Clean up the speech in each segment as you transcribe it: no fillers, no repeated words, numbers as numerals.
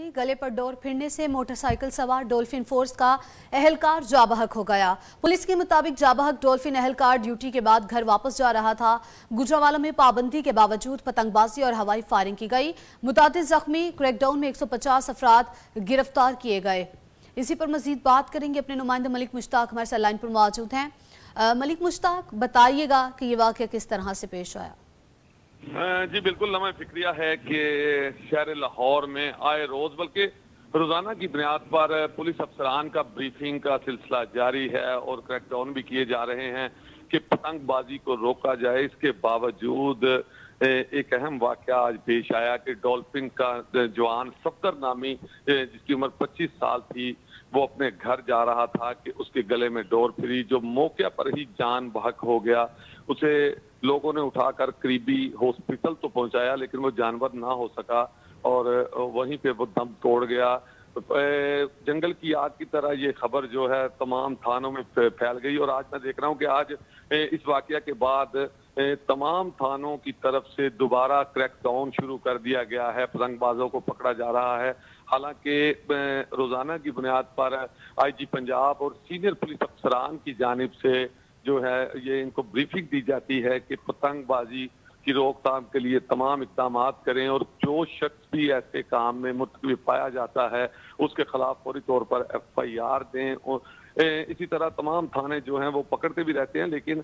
गई। गले पर डोर फिरने से मोटरसाइकिल सवार डॉल्फिन फोर्स का एहलकार जाबहक हो गया। पुलिस के मुताबिक जाबहक डॉल्फिन एहलकार ड्यूटी के बाद घर वापस जा रहा था। गुजरांवाला में पाबंदी के बावजूद पतंगबाजी और हवाई फायरिंग की गई। मुतादिद जख्मी, क्रैकडाउन में 150 अफराद गिरफ्तार किए गए। इसी पर मजीद बात करेंगे। अपने नुमाइंदा मलिक मुश्ताक हमारे साथ लाइन पर मौजूद हैं। मलिक मुश्ताक, बताइएगा कि ये वाक़या किस तरह से पेश आया। जी बिल्कुल, लम्हा फिक्रिया है कि शहर लाहौर में आए रोज बल्कि रोजाना की बुनियाद पर पुलिस अफसरान का ब्रीफिंग का सिलसिला जारी है और क्रैकडाउन भी किए जा रहे हैं कि पतंगबाजी को रोका जाए। इसके बावजूद एक अहम वाकया आज पेश आया कि डॉल्फिन का जवान सफदर नामी जिसकी उम्र 25 साल थी, वो अपने घर जा रहा था कि उसके गले में डोर फिरी, जो मौके पर ही जान बहक हो गया। उसे लोगों ने उठाकर करीबी हॉस्पिटल तो पहुंचाया, लेकिन वो जानवर ना हो सका और वहीं पे वो दम तोड़ गया। जंगल की आग की तरह ये खबर जो है तमाम थानों में फैल गई और आज मैं देख रहा हूँ कि आज इस वाकया के बाद तमाम थानों की तरफ से दोबारा क्रैकडाउन शुरू कर दिया गया है। पतंगबाजों को पकड़ा जा रहा है। हालांकि रोजाना की बुनियाद पर आईजी पंजाब और सीनियर पुलिस अफसरान की जानिब से जो है ये इनको ब्रीफिंग दी जाती है कि पतंगबाजी की रोकथाम के लिए तमाम इक़दाम करें और जो शख्स भी ऐसे काम में मुतकबिर पाया जाता है उसके खिलाफ फौरी तौर पर FIR दें। और इसी तरह तमाम थाने जो हैं वो पकड़ते भी रहते हैं, लेकिन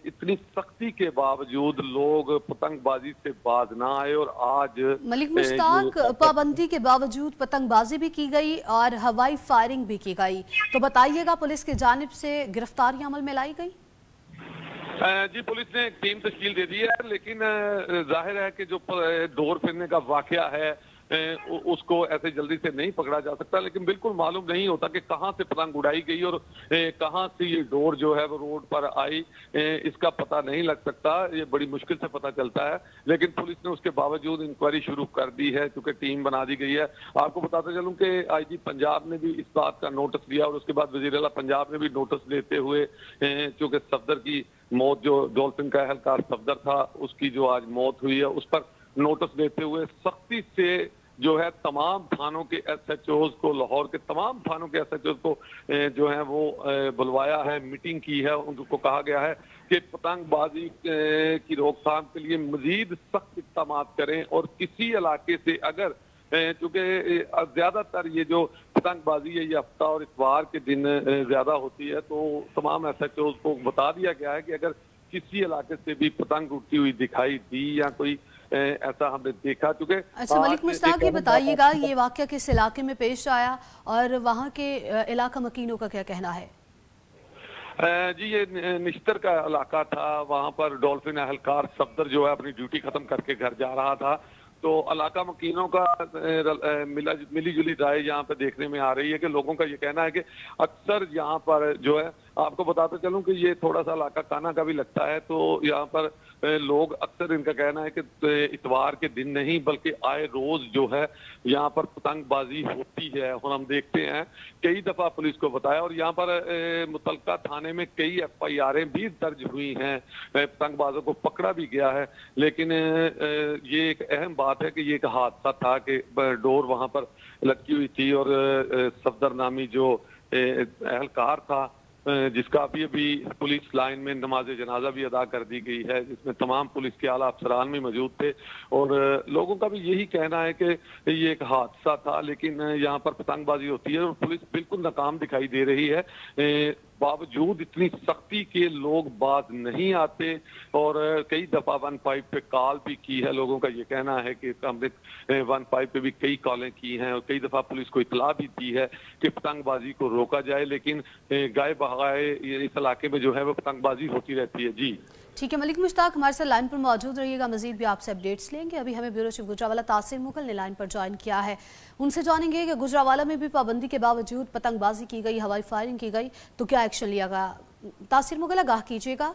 इतनी सख्ती के बावजूद लोग पतंगबाजी से बाज ना आए। और आज मलिक मुश्ताक, पाबंदी के बावजूद पतंगबाजी भी की गई और हवाई फायरिंग भी की गई, तो बताइएगा पुलिस की जानिब से गिरफ्तारी अमल में लाई गई? जी पुलिस ने एक टीम तश्कील दे दी है, लेकिन जाहिर है कि जो डोर फिरने का वाकया है उसको ऐसे जल्दी से नहीं पकड़ा जा सकता। लेकिन बिल्कुल मालूम नहीं होता कि कहां से पतंग उड़ाई गई और कहां से ये डोर जो है वो रोड पर आई, इसका पता नहीं लग सकता। ये बड़ी मुश्किल से पता चलता है, लेकिन पुलिस ने उसके बावजूद इंक्वायरी शुरू कर दी है क्योंकि टीम बना दी गई है। आपको बताते चलूं कि IG पंजाब ने भी इस बात का नोटिस लिया और उसके बाद वज़ीर आला पंजाब ने भी नोटिस लेते हुए, क्योंकि सफदर की मौत, जो डॉल्फिन का एहलकार सफदर था, उसकी जो आज मौत हुई है, उस पर नोटिस देते हुए सख्ती से जो है तमाम थानों के SHOs को, लाहौर के तमाम थानों के SHOs को जो है वो बुलवाया है, मीटिंग की है। उनको कहा गया है कि पतंगबाजी की रोकथाम के लिए मजीद सख्त इक़दाम करें और किसी इलाके से अगर, चूंकि ज्यादातर ये जो पतंगबाजी है ये हफ्ता और इतवार के दिन ज्यादा होती है, तो तमाम SHOs को बता दिया गया है कि अगर किसी इलाके से भी पतंग उड़ती हुई दिखाई दी या कोई ऐसा हमने देखा, क्योंकि अच्छा मलिक मुश्ताक, ये बताइएगा ये वाकया किस इलाके में पेश आया और वहाँ के इलाका मकीनों का क्या कहना है? जी ये निश्तर का इलाका था। वहाँ पर डॉल्फिन एहलकार सफदर जो है अपनी ड्यूटी खत्म करके घर जा रहा था, तो इलाका मकीनों का मिली जुली राय यहाँ पे देखने में आ रही है कि लोगों का ये कहना है कि अक्सर यहाँ पर जो है, आपको बताते चलूं कि ये थोड़ा सा इलाका काना का भी लगता है, तो यहाँ पर लोग अक्सर, इनका कहना है कि इतवार के दिन नहीं बल्कि आए रोज जो है यहाँ पर पतंगबाजी होती है। और हम देखते हैं कई दफा पुलिस को बताया और यहाँ पर मुतलका थाने में कई FIR'ें भी दर्ज हुई हैं, पतंगबाजों को पकड़ा भी गया है। लेकिन ये एक अहम बात है कि ये एक हादसा था कि डोर वहां पर लटकी हुई थी और सफदर नामी जो एहलकार था, जिसका अभी पुलिस लाइन में नमाज जनाजा भी अदा कर दी गई है, जिसमें तमाम पुलिस के आला अफसरान भी मौजूद थे। और लोगों का भी यही कहना है कि ये एक हादसा था, लेकिन यहाँ पर पतंगबाजी होती है और पुलिस बिल्कुल नाकाम दिखाई दे रही है। बावजूद इतनी सख्ती के लोग बात नहीं आते और कई दफा 15 पे कॉल भी की है। लोगों का ये कहना है कि हमने 15 पे भी कई कॉलें की हैं और कई दफा पुलिस को इतला भी दी है कि पतंगबाजी को रोका जाए, लेकिन गाय बगाए इस इलाके में जो है वो पतंगबाजी होती रहती है। जी ठीक है मलिक मुश्ताक, हमारे साथ लाइन पर मौजूद रहिएगा, मजीद भी आपसे अपडेट्स लेंगे। अभी हमें ब्यूरो चीफ गुजरांवाला तासिर मुगल ने लाइन पर ज्वाइन किया है, उनसे जानेंगे कि गुजरांवाला में भी पाबंदी के बावजूद पतंगबाजी की गई, हवाई फायरिंग की गई, तो क्या एक्शन लिया गया। तासिर मुगल, आगाह कीजिएगा।